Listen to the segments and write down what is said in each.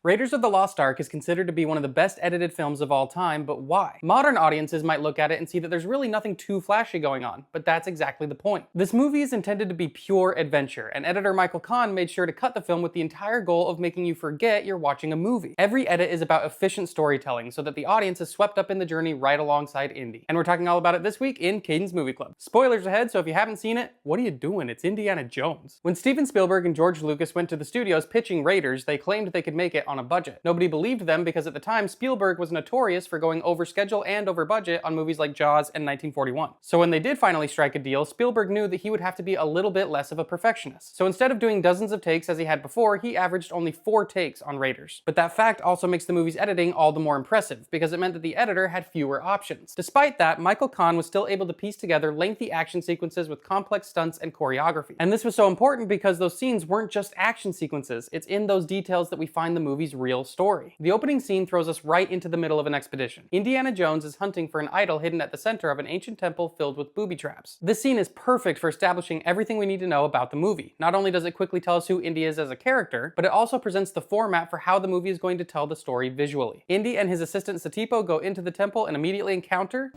Raiders of the Lost Ark is considered to be one of the best edited films of all time, but why? Modern audiences might look at it and see that there's really nothing too flashy going on, but that's exactly the point. This movie is intended to be pure adventure, and editor Michael Kahn made sure to cut the film with the entire goal of making you forget you're watching a movie. Every edit is about efficient storytelling so that the audience is swept up in the journey right alongside Indy. And we're talking all about it this week in Kaden's Movie Club. Spoilers ahead, so if you haven't seen it, what are you doing? It's Indiana Jones. When Steven Spielberg and George Lucas went to the studios pitching Raiders, they claimed they could make it on a budget. Nobody believed them because at the time Spielberg was notorious for going over schedule and over budget on movies like Jaws and 1941. So when they did finally strike a deal, Spielberg knew that he would have to be a little bit less of a perfectionist. So instead of doing dozens of takes as he had before, he averaged only 4 takes on Raiders. But that fact also makes the movie's editing all the more impressive, because it meant that the editor had fewer options. Despite that, Michael Kahn was still able to piece together lengthy action sequences with complex stunts and choreography. And this was so important because those scenes weren't just action sequences, it's in those details that we find the movie's real story. The opening scene throws us right into the middle of an expedition. Indiana Jones is hunting for an idol hidden at the center of an ancient temple filled with booby traps. This scene is perfect for establishing everything we need to know about the movie. Not only does it quickly tell us who Indy is as a character, but it also presents the format for how the movie is going to tell the story visually. Indy and his assistant Satipo go into the temple and immediately encounter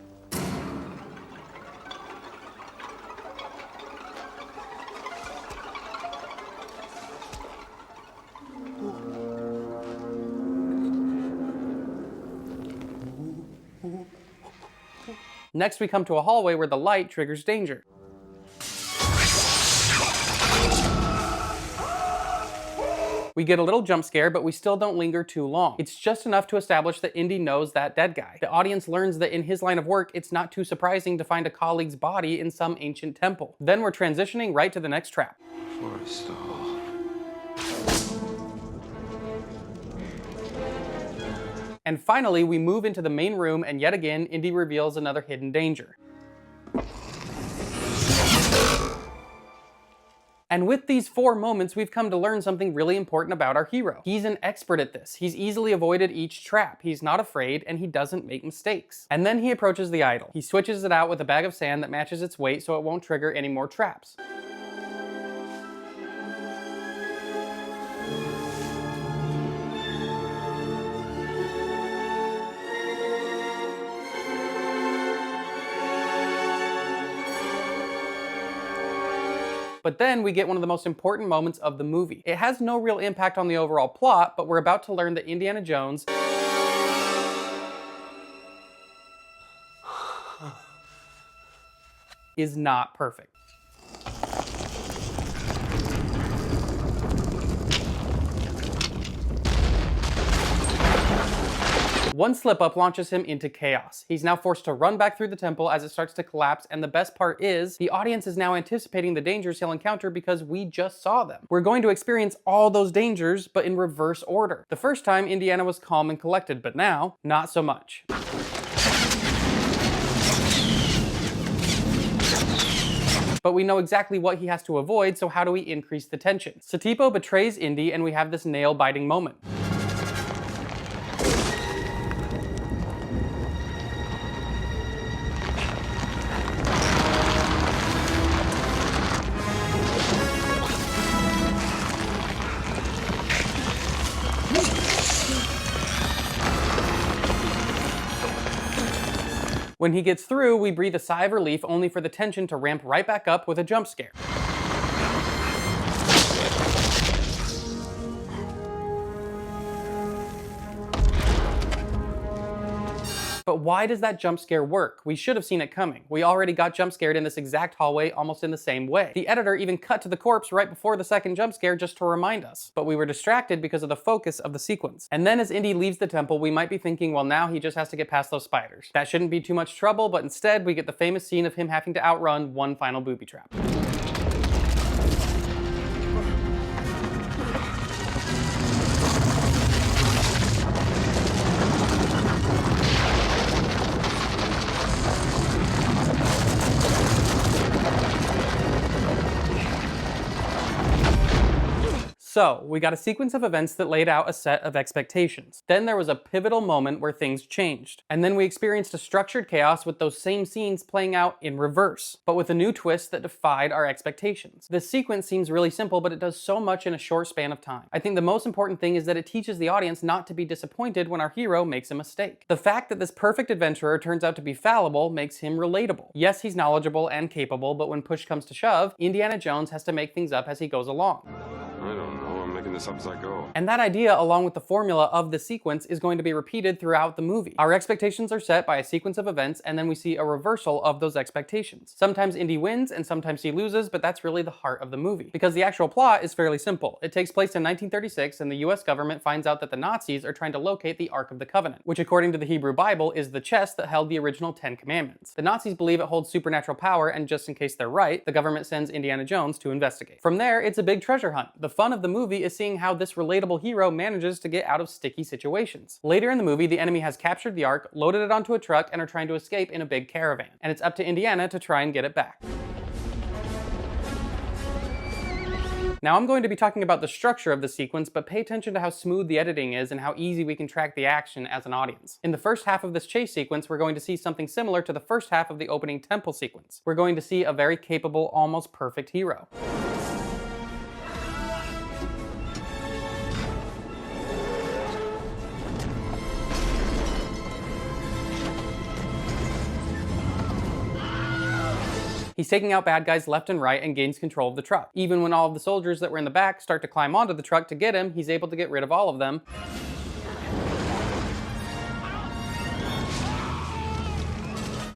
Next, we come to a hallway where the light triggers danger. We get a little jump scare, but we still don't linger too long. It's just enough to establish that Indy knows that dead guy. The audience learns that in his line of work, it's not too surprising to find a colleague's body in some ancient temple. Then we're transitioning right to the next trap. Forest Hall. And finally, we move into the main room, and yet again, Indy reveals another hidden danger. And with these 4 moments, we've come to learn something really important about our hero. He's an expert at this. He's easily avoided each trap. He's not afraid, and he doesn't make mistakes. And then he approaches the idol. He switches it out with a bag of sand that matches its weight so it won't trigger any more traps. But then we get one of the most important moments of the movie. It has no real impact on the overall plot, but we're about to learn that Indiana Jones is not perfect. One slip-up launches him into chaos. He's now forced to run back through the temple as it starts to collapse, and the best part is, the audience is now anticipating the dangers he'll encounter because we just saw them. We're going to experience all those dangers, but in reverse order. The first time, Indiana was calm and collected, but now, not so much. But we know exactly what he has to avoid, so how do we increase the tension? Satipo betrays Indy, and we have this nail-biting moment. When he gets through, we breathe a sigh of relief, only for the tension to ramp right back up with a jump scare. But why does that jump scare work? We should have seen it coming. We already got jump scared in this exact hallway almost in the same way. The editor even cut to the corpse right before the second jump scare just to remind us. But we were distracted because of the focus of the sequence. And then as Indy leaves the temple, we might be thinking, well, now he just has to get past those spiders. That shouldn't be too much trouble, but instead we get the famous scene of him having to outrun one final booby trap. So, we got a sequence of events that laid out a set of expectations. Then there was a pivotal moment where things changed. And then we experienced a structured chaos with those same scenes playing out in reverse, but with a new twist that defied our expectations. This sequence seems really simple, but it does so much in a short span of time. I think the most important thing is that it teaches the audience not to be disappointed when our hero makes a mistake. The fact that this perfect adventurer turns out to be fallible makes him relatable. Yes, he's knowledgeable and capable, but when push comes to shove, Indiana Jones has to make things up as he goes along. I don't know, I'm making this up as I go. And that idea, along with the formula of the sequence, is going to be repeated throughout the movie. Our expectations are set by a sequence of events, and then we see a reversal of those expectations. Sometimes Indy wins, and sometimes he loses, but that's really the heart of the movie. Because the actual plot is fairly simple. It takes place in 1936, and the US government finds out that the Nazis are trying to locate the Ark of the Covenant, which according to the Hebrew Bible is the chest that held the original 10 Commandments. The Nazis believe it holds supernatural power, and just in case they're right, the government sends Indiana Jones to investigate. From there, it's a big treasure hunt. The fun of the movie is seeing how this relatable hero manages to get out of sticky situations. Later in the movie, the enemy has captured the Ark, loaded it onto a truck, and are trying to escape in a big caravan. And it's up to Indiana to try and get it back. Now I'm going to be talking about the structure of the sequence, but pay attention to how smooth the editing is and how easy we can track the action as an audience. In the first half of this chase sequence, we're going to see something similar to the first half of the opening temple sequence. We're going to see a very capable, almost perfect hero. He's taking out bad guys left and right and gains control of the truck. Even when all of the soldiers that were in the back start to climb onto the truck to get him, he's able to get rid of all of them.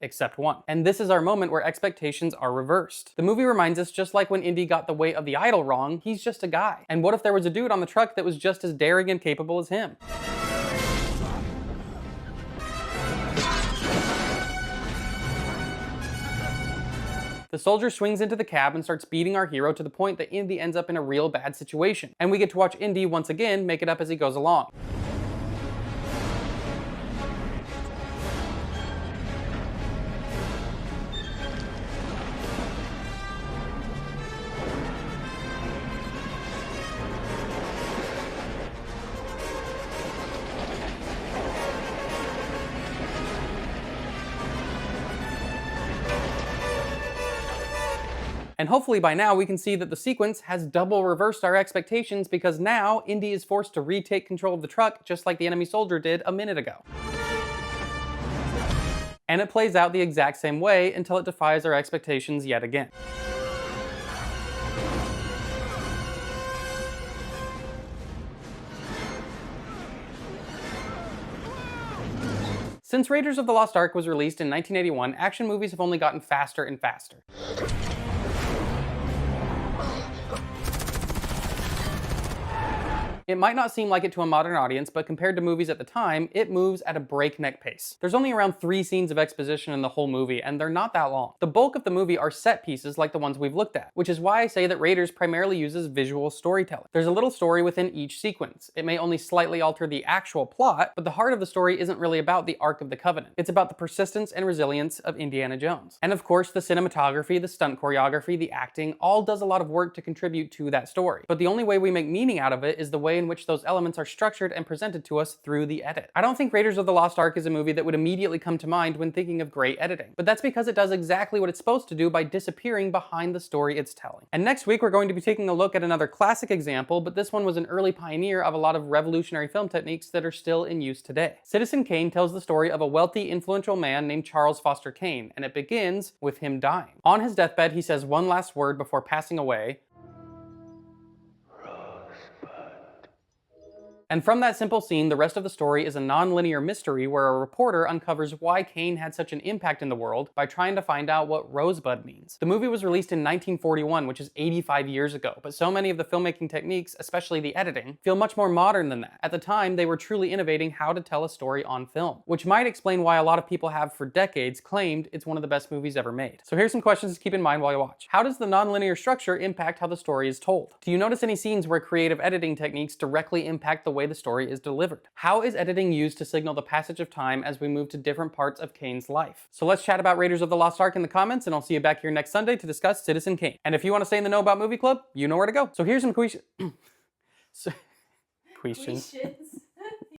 Except one. And this is our moment where expectations are reversed. The movie reminds us, just like when Indy got the weight of the idol wrong, he's just a guy. And what if there was a dude on the truck that was just as daring and capable as him? The soldier swings into the cab and starts beating our hero to the point that Indy ends up in a real bad situation. And we get to watch Indy once again make it up as he goes along. And hopefully by now we can see that the sequence has double reversed our expectations, because now Indy is forced to retake control of the truck just like the enemy soldier did a minute ago. And it plays out the exact same way until it defies our expectations yet again. Since Raiders of the Lost Ark was released in 1981, action movies have only gotten faster and faster. It might not seem like it to a modern audience, but compared to movies at the time, it moves at a breakneck pace. There's only around 3 scenes of exposition in the whole movie, and they're not that long. The bulk of the movie are set pieces like the ones we've looked at, which is why I say that Raiders primarily uses visual storytelling. There's a little story within each sequence. It may only slightly alter the actual plot, but the heart of the story isn't really about the Ark of the Covenant. It's about the persistence and resilience of Indiana Jones. And of course, the cinematography, the stunt choreography, the acting, all does a lot of work to contribute to that story. But the only way we make meaning out of it is the way in which those elements are structured and presented to us through the edit. I don't think Raiders of the Lost Ark is a movie that would immediately come to mind when thinking of great editing, but that's because it does exactly what it's supposed to do by disappearing behind the story it's telling. And next week we're going to be taking a look at another classic example, but this one was an early pioneer of a lot of revolutionary film techniques that are still in use today. Citizen Kane tells the story of a wealthy, influential man named Charles Foster Kane, and it begins with him dying. On his deathbed, he says one last word before passing away. And from that simple scene, the rest of the story is a non-linear mystery where a reporter uncovers why Kane had such an impact in the world by trying to find out what rosebud means. The movie was released in 1941, which is 85 years ago, but so many of the filmmaking techniques, especially the editing, feel much more modern than that. At the time, they were truly innovating how to tell a story on film, which might explain why a lot of people have for decades claimed it's one of the best movies ever made. So here's some questions to keep in mind while you watch. How does the non-linear structure impact how the story is told? Do you notice any scenes where creative editing techniques directly impact the way the story is delivered? How is editing used to signal the passage of time as we move to different parts of Kane's life? So let's chat about Raiders of the Lost Ark in the comments, and I'll see you back here next Sunday to discuss Citizen Kane. And if you want to stay in the know about Movie Club, you know where to go. So here's some So, questions. Questions.